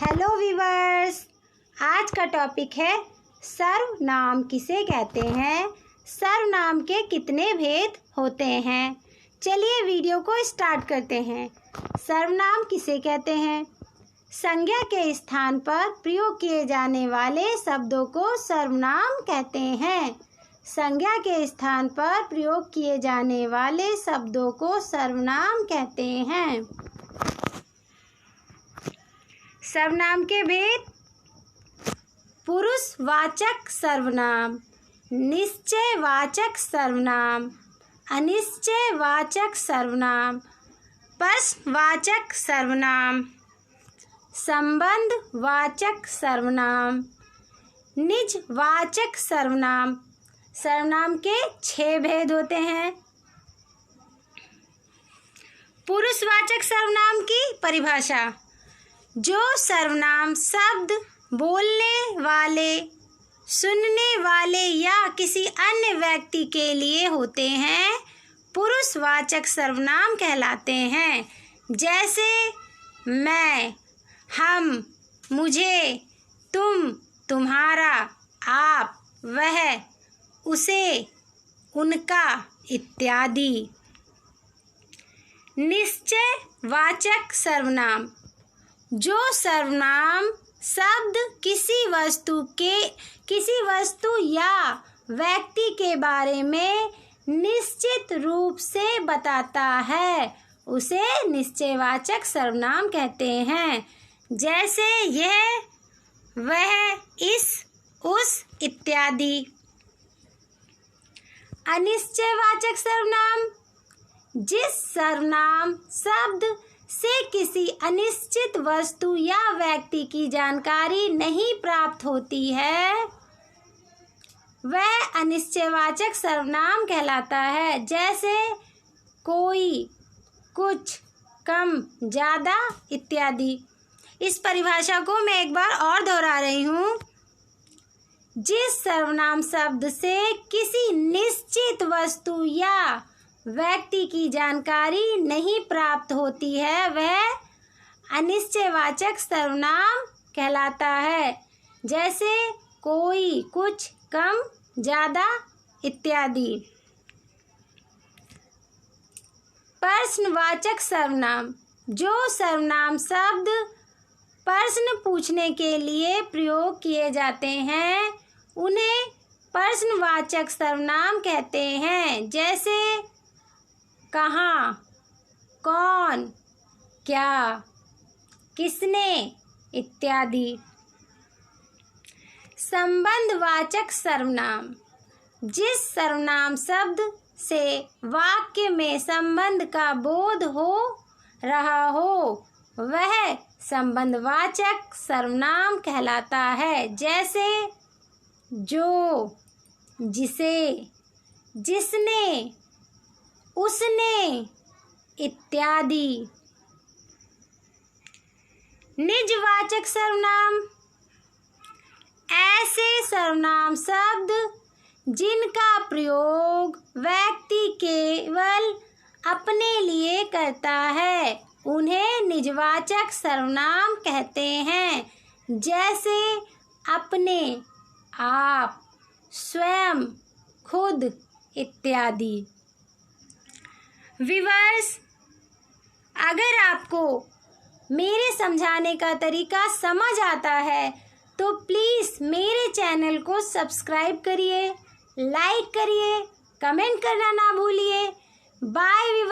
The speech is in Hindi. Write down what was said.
हेलो वीवर्स, आज का टॉपिक है सर्वनाम किसे कहते हैं। सर्वनाम के कितने भेद होते हैं। चलिए वीडियो को स्टार्ट करते हैं। सर्वनाम किसे कहते हैं। संज्ञा के स्थान पर प्रयोग किए जाने वाले शब्दों को सर्वनाम कहते हैं। संज्ञा के स्थान पर प्रयोग किए जाने वाले शब्दों को सर्वनाम कहते हैं। सर्वनाम के भेद। पुरुषवाचक सर्वनाम, निश्चयवाचक सर्वनाम, अनिश्चयवाचक सर्वनाम, प्रश्नवाचक सर्वनाम, संबंधवाचक सर्वनाम, निजवाचक सर्वनाम। सर्वनाम के 6 भेद होते हैं। पुरुषवाचक सर्वनाम की परिभाषा। जो सर्वनाम शब्द बोलने वाले, सुनने वाले या किसी अन्य व्यक्ति के लिए होते हैं, पुरुषवाचक सर्वनाम कहलाते हैं। जैसे मैं, हम, मुझे, तुम, तुम्हारा, आप, वह, उसे, उनका इत्यादि। निश्चयवाचक सर्वनाम। जो सर्वनाम शब्द किसी वस्तु या व्यक्ति के बारे में निश्चित रूप से बताता है, उसे निश्चयवाचक सर्वनाम कहते हैं। जैसे यह, वह, इस, उस इत्यादि। अनिश्चयवाचक सर्वनाम। जिस सर्वनाम शब्द से किसी अनिश्चित वस्तु या व्यक्ति की जानकारी नहीं प्राप्त होती है, वह अनिश्चयवाचक सर्वनाम कहलाता है। जैसे कोई, कुछ, कम, ज़्यादा इत्यादि। इस परिभाषा को मैं एक बार और दोहरा रही हूँ। जिस सर्वनाम शब्द से किसी निश्चित वस्तु या व्यक्ति की जानकारी नहीं प्राप्त होती है, वह अनिश्चयवाचक सर्वनाम कहलाता है। जैसे कोई, कुछ, कम, ज़्यादा इत्यादि। प्रश्नवाचक सर्वनाम। जो सर्वनाम शब्द प्रश्न पूछने के लिए प्रयोग किए जाते हैं, उन्हें प्रश्नवाचक सर्वनाम कहते हैं। जैसे कहाँ, कौन, क्या, किसने इत्यादि। संबंधवाचक सर्वनाम। जिस सर्वनाम शब्द से वाक्य में संबंध का बोध हो रहा हो, वह संबंधवाचक सर्वनाम कहलाता है। जैसे जो, जिसे, जिसने, उसने इत्यादि। निजवाचक सर्वनाम। ऐसे सर्वनाम शब्द जिनका प्रयोग व्यक्ति केवल अपने लिए करता है, उन्हें निजवाचक सर्वनाम कहते हैं। जैसे अपने, आप, स्वयं, खुद इत्यादि। व्यूअर्स, अगर आपको मेरे समझाने का तरीका समझ आता है तो प्लीज़ मेरे चैनल को सब्सक्राइब करिए, लाइक करिए, कमेंट करना ना भूलिए। बाय।